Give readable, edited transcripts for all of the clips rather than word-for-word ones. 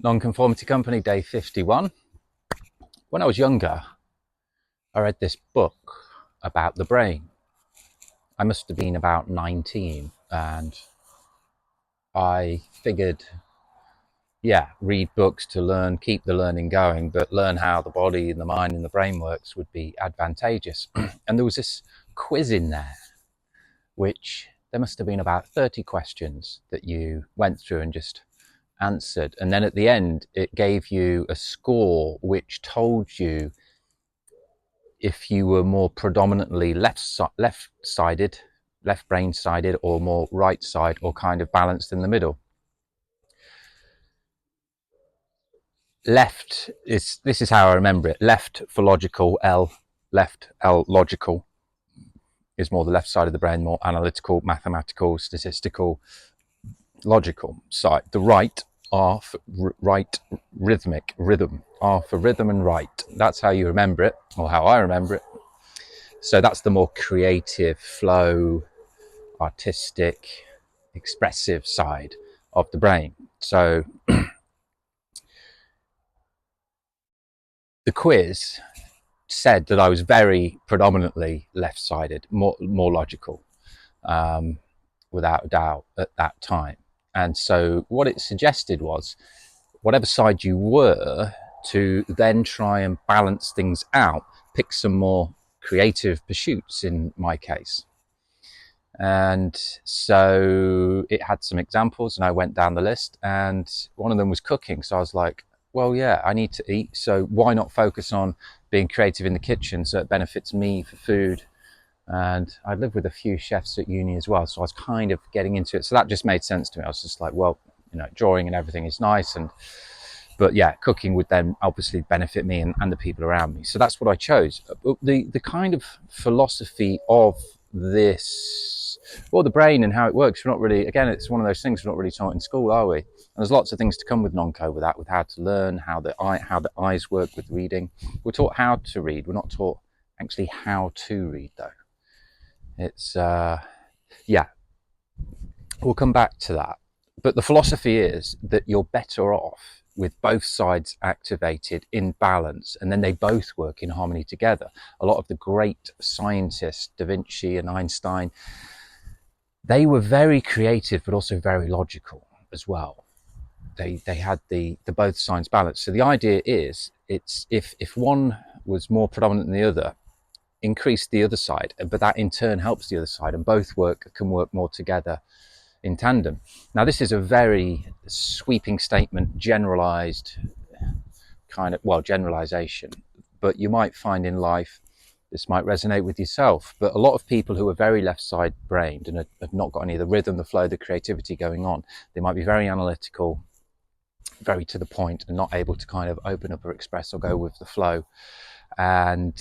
Nonconformity Company, day 51. When I was younger, I read this book about the brain. I must have been about 19, and I figured, yeah, read books to learn, keep the learning going, but learn how the body and the mind and the brain works would be advantageous. And there was this quiz in there, which there must have been about 30 questions that you went through and just answered. And then at the end, it gave you a score which told you if you were more predominantly left-sided, left brain sided, or more right side, or kind of balanced in the middle. Left is, this is how I remember it. Left for logical, left, L logical, is more the left side of the brain, more analytical, mathematical, statistical, logical side. The right, R for right, rhythmic, rhythm, R for rhythm and right. That's how you remember it, or how I remember it. So that's the more creative, flow, artistic, expressive side of the brain. So the quiz said that I was very predominantly left-sided, more logical, without a doubt at that time. And so what it suggested was, whatever side you were, to then try and balance things out, pick some more creative pursuits in my case. And so it had some examples, and I went down the list, and one of them was cooking. So I was like, well, yeah, I need to eat, so why not focus on being creative in the kitchen so it benefits me for food? And I lived with a few chefs at uni as well, so I was kind of getting into it. So that just made sense to me. I was just like, well, you know, drawing and everything is nice, but yeah, cooking would then obviously benefit me and the people around me. So that's what I chose. The kind of philosophy of this, well, the brain and how it works, we're not really, again, it's one of those things we're not really taught in school, are we? And there's lots of things to come with nonco, with that, with how to learn, how the eyes work with reading. We're taught how to read. We're not taught actually how to read, though. It's yeah, we'll come back to that. But the philosophy is that you're better off with both sides activated in balance, and then they both work in harmony together. A lot of the great scientists, Da Vinci and Einstein, they were very creative, but also very logical as well. They had the both sides balanced. So the idea is, it's if one was more predominant than the other, increase the other side, but that in turn helps the other side, and both can work more together in tandem. Now, this is a very sweeping statement, generalized kind of, well, generalization, but you might find in life this might resonate with yourself. But a lot of people who are very left side brained and have not got any of the rhythm, the flow, the creativity going on, they might be very analytical, very to the point, and not able to kind of open up or express or go with the flow. And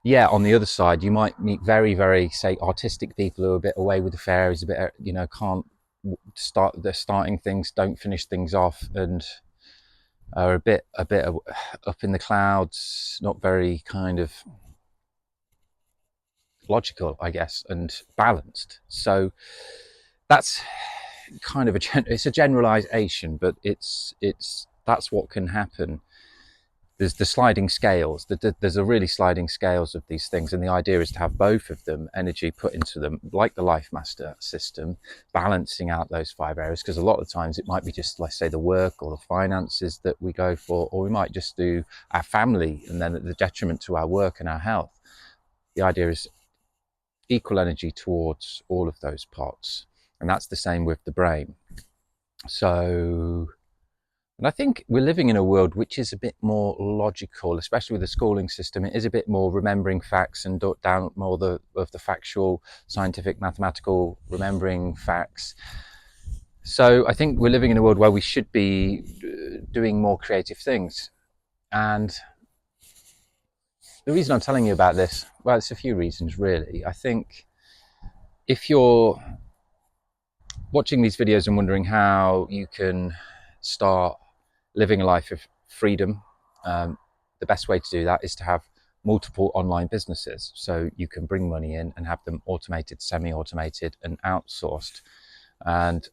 yeah, on the other side, you might meet very, very, say, artistic people who are a bit away with the fairies, a bit, you know, can't start, they're starting things, don't finish things off, and are a bit up in the clouds, not very kind of logical, I guess, and balanced. So that's kind of it's a generalization, but it's that's what can happen. There's the sliding scales. There's a really sliding scales of these things, and the idea is to have both of them, energy put into them, like the Life Master system, balancing out those 5 areas. Because a lot of the times it might be just, let's say, the work or the finances that we go for, or we might just do our family, and then at the detriment to our work and our health. The idea is equal energy towards all of those parts, and that's the same with the brain. So. And I think we're living in a world which is a bit more logical, especially with the schooling system. It is a bit more remembering facts and down more of the factual, scientific, mathematical, remembering facts. So I think we're living in a world where we should be doing more creative things. And the reason I'm telling you about this, well, it's a few reasons, really. I think if you're watching these videos and wondering how you can start living a life of freedom, the best way to do that is to have multiple online businesses, so you can bring money in and have them automated, semi-automated and outsourced. And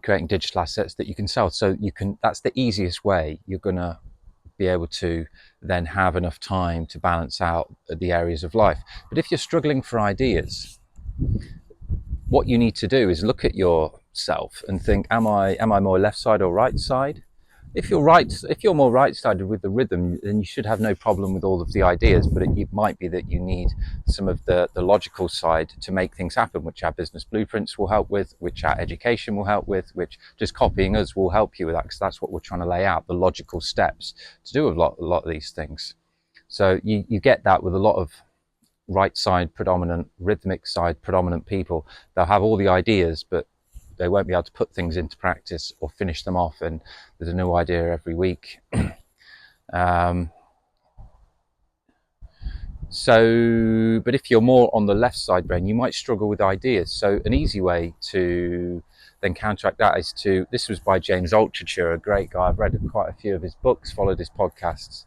creating digital assets that you can sell. So that's the easiest way you're going to be able to then have enough time to balance out the areas of life. But if you're struggling for ideas, what you need to do is look at yourself and think, am I more left side or right side? If you're more right-sided with the rhythm, then you should have no problem with all of the ideas, but it might be that you need some of the logical side to make things happen, which our business blueprints will help with, which our education will help with, which just copying us will help you with that, because that's what we're trying to lay out, the logical steps to do a lot of these things. So you get that with a lot of right side predominant, rhythmic side predominant people. They'll have all the ideas, but they won't be able to put things into practice or finish them off, and there's a new idea every week. But if you're more on the left side brain, you might struggle with ideas. So an easy way to then counteract that is this was by James Altucher, a great guy. I've read quite a few of his books, followed his podcasts,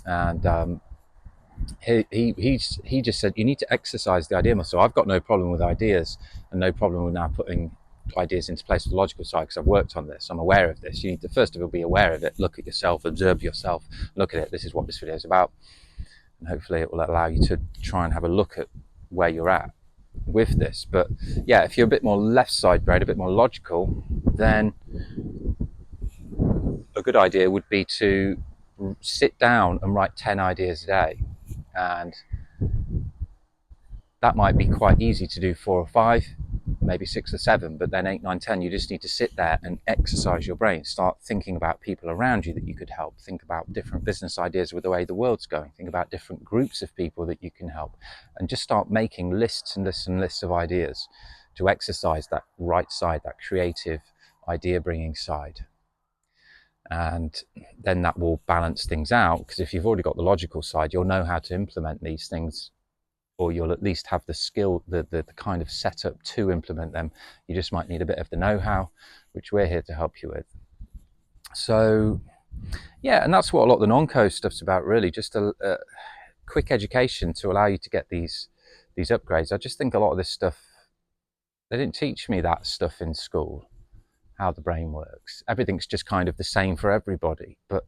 and he just said you need to exercise the idea muscle. I've got no problem with ideas and no problem with now putting ideas into place with the logical side, because I've worked on this. I'm aware of this. You need to first of all be aware of it, look at yourself, observe yourself, look at it. This is what this video is about, and hopefully it will allow you to try and have a look at where you're at with this. But yeah, if you're a bit more left side brain, a bit more logical, then a good idea would be to sit down and write 10 ideas a day. And that might be quite easy to do 4 or 5, maybe 6 or 7, but then 8, 9, 10, you just need to sit there and exercise your brain. Start thinking about people around you that you could help. Think about different business ideas with the way the world's going. Think about different groups of people that you can help. And just start making lists and lists and lists of ideas to exercise that right side, that creative idea bringing side. And then that will balance things out, because if you've already got the logical side, you'll know how to implement these things, or you'll at least have the skill, the kind of setup to implement them. You just might need a bit of the know-how, which we're here to help you with. So yeah, and that's what a lot of the nonco stuff's about, really, just a quick education to allow you to get these upgrades. I just think a lot of this stuff, they didn't teach me that stuff in school, how the brain works. Everything's just kind of the same for everybody, but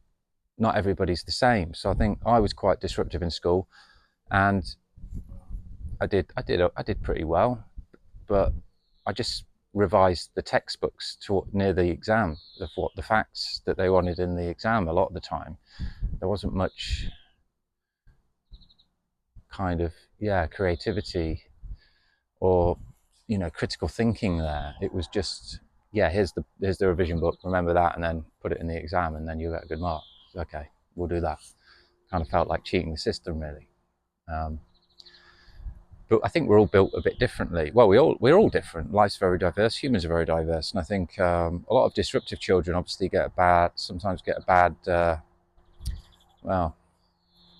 not everybody's the same. So I think I was quite disruptive in school, and I did pretty well, but I just revised the textbooks near the exam of what the facts that they wanted in the exam. A lot of the time, there wasn't much kind of creativity or critical thinking there. It was just here's the revision book, remember that, and then put it in the exam, and then you get a good mark. Okay, we'll do that. Kind of felt like cheating the system, really. But I think we're all built a bit differently. Well, we're all different. Life's very diverse. Humans are very diverse, and I think a lot of disruptive children obviously sometimes get a bad. Well,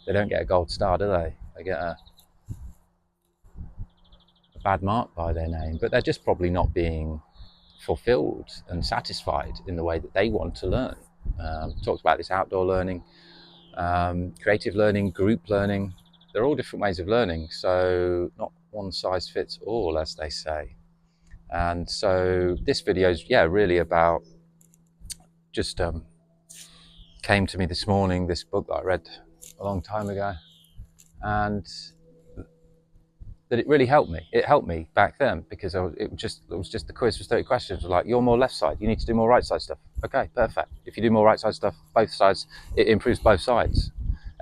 they don't get a gold star, do they? They get a bad mark by their name, but they're just probably not being fulfilled and satisfied in the way that they want to learn. Talked about this outdoor learning, creative learning, group learning. They're all different ways of learning, so not one size fits all, as they say. And so this video is really about, just came to me this morning, this book that I read a long time ago, and that it really helped me. It helped me back then, because it was just the quiz was 30 questions. Like, you're more left side, you need to do more right side stuff. Okay, perfect. If you do more right side stuff, both sides, it improves both sides.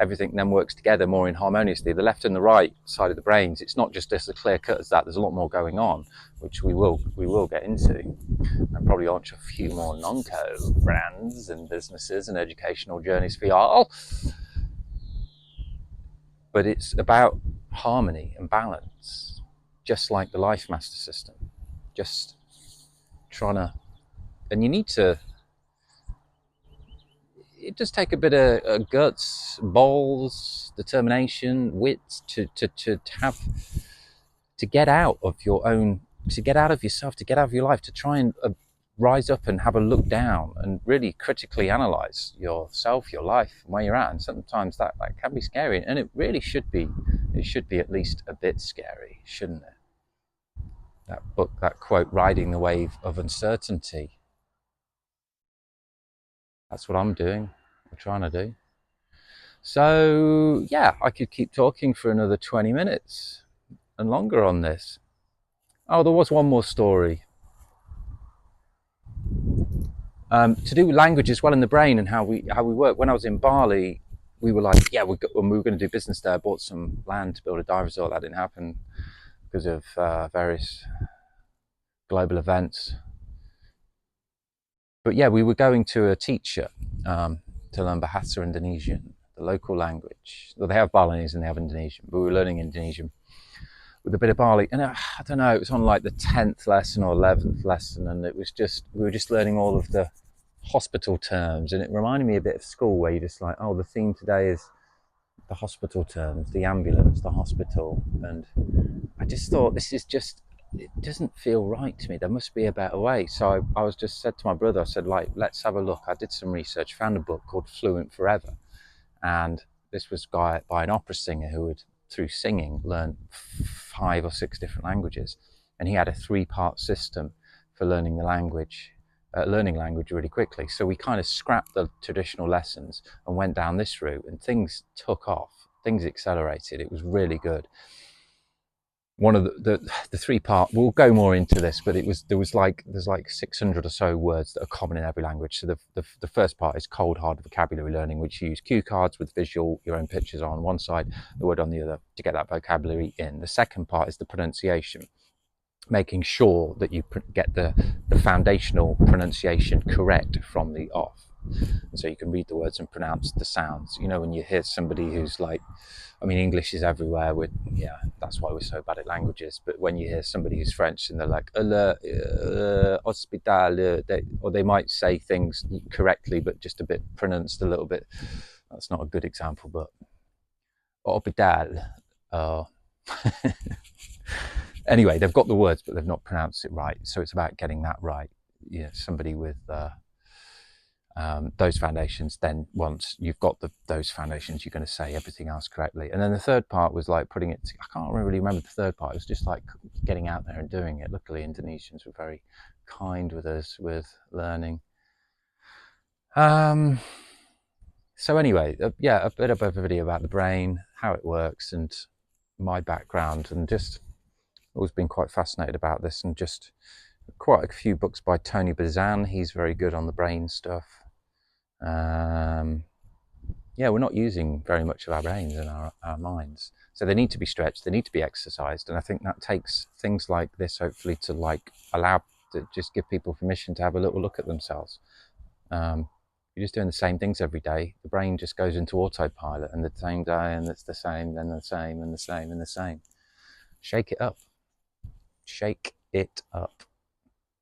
Everything then works together more in harmoniously. The left and the right side of the brains, it's not just as clear cut as that. There's a lot more going on, which we will get into, and probably launch a few more nonco brands and businesses and educational journeys for y'all. But it's about harmony and balance, just like the Life Master System. Just trying to, and you need to, it does take a bit of guts, balls, determination, wit to get out of your own, to get out of yourself, to get out of your life, to try and rise up and have a look down and really critically analyze yourself, your life, and where you're at. And sometimes that can be scary, and it really should be. It should be at least a bit scary, shouldn't it? That book, that quote, Riding the Wave of Uncertainty, That's what I'm doing. I'm trying to do. So yeah, I could keep talking for another 20 minutes and longer on this. Oh, there was one more story to do with language as well in the brain and how we work. When I was in Bali, we were like, yeah, when we were going to do business there, I bought some land to build a dive resort. That didn't happen because of various global events. But yeah, we were going to a teacher to learn Bahasa Indonesian, the local language. Well, they have Balinese and they have Indonesian, but we were learning Indonesian with a bit of Bali. And I don't know, it was on like the 10th lesson or 11th lesson, and it was just, we were just learning all of the hospital terms, and it reminded me a bit of school where you're just like, oh, the theme today is the hospital terms, the ambulance, the hospital. And I just thought, this is just, it doesn't feel right to me. There must be a better way. So I was just said to my brother, I said, like, let's have a look. I did some research, found a book called Fluent Forever. And this was by an opera singer who had, through singing, learned 5 or 6 different languages. And he had a 3-part system for learning the language, learning language really quickly. So we kind of scrapped the traditional lessons and went down this route, and things took off. Things accelerated. It was really good. One of the 3-part, we'll go more into this, but there's like 600 or so words that are common in every language. So the first part is cold hard vocabulary learning, which you use cue cards with visual, your own pictures on one side, the word on the other, to get that vocabulary in. The second part is the pronunciation, making sure that you get the foundational pronunciation correct from the off. And so you can read the words and pronounce the sounds. You know, when you hear somebody who's like, I mean, English is everywhere. Yeah, that's why we're so bad at languages. But when you hear somebody who's French and they're like, hospital, or they might say things correctly, but just a bit pronounced a little bit. That's not a good example, but hospital. Anyway, they've got the words, but they've not pronounced it right. So it's about getting that right. You know, somebody with those foundations, then once you've got those foundations, you're going to say everything else correctly. And then the third part was like putting it, I can't really remember the third part. It was just like getting out there and doing it. Luckily, Indonesians were very kind with us with learning. So anyway, yeah, a bit of a video about the brain, how it works, and my background, and just always been quite fascinated about this, and just quite a few books by Tony Bazan. He's very good on the brain stuff. Yeah, we're not using very much of our brains and our minds. So they need to be stretched, they need to be exercised. And I think that takes things like this, hopefully, to like allow, to just give people permission to have a little look at themselves. You're just doing the same things every day. The brain just goes into autopilot, and the same day, and it's the same, then the same, and the same, and the same. Shake it up. Shake it up.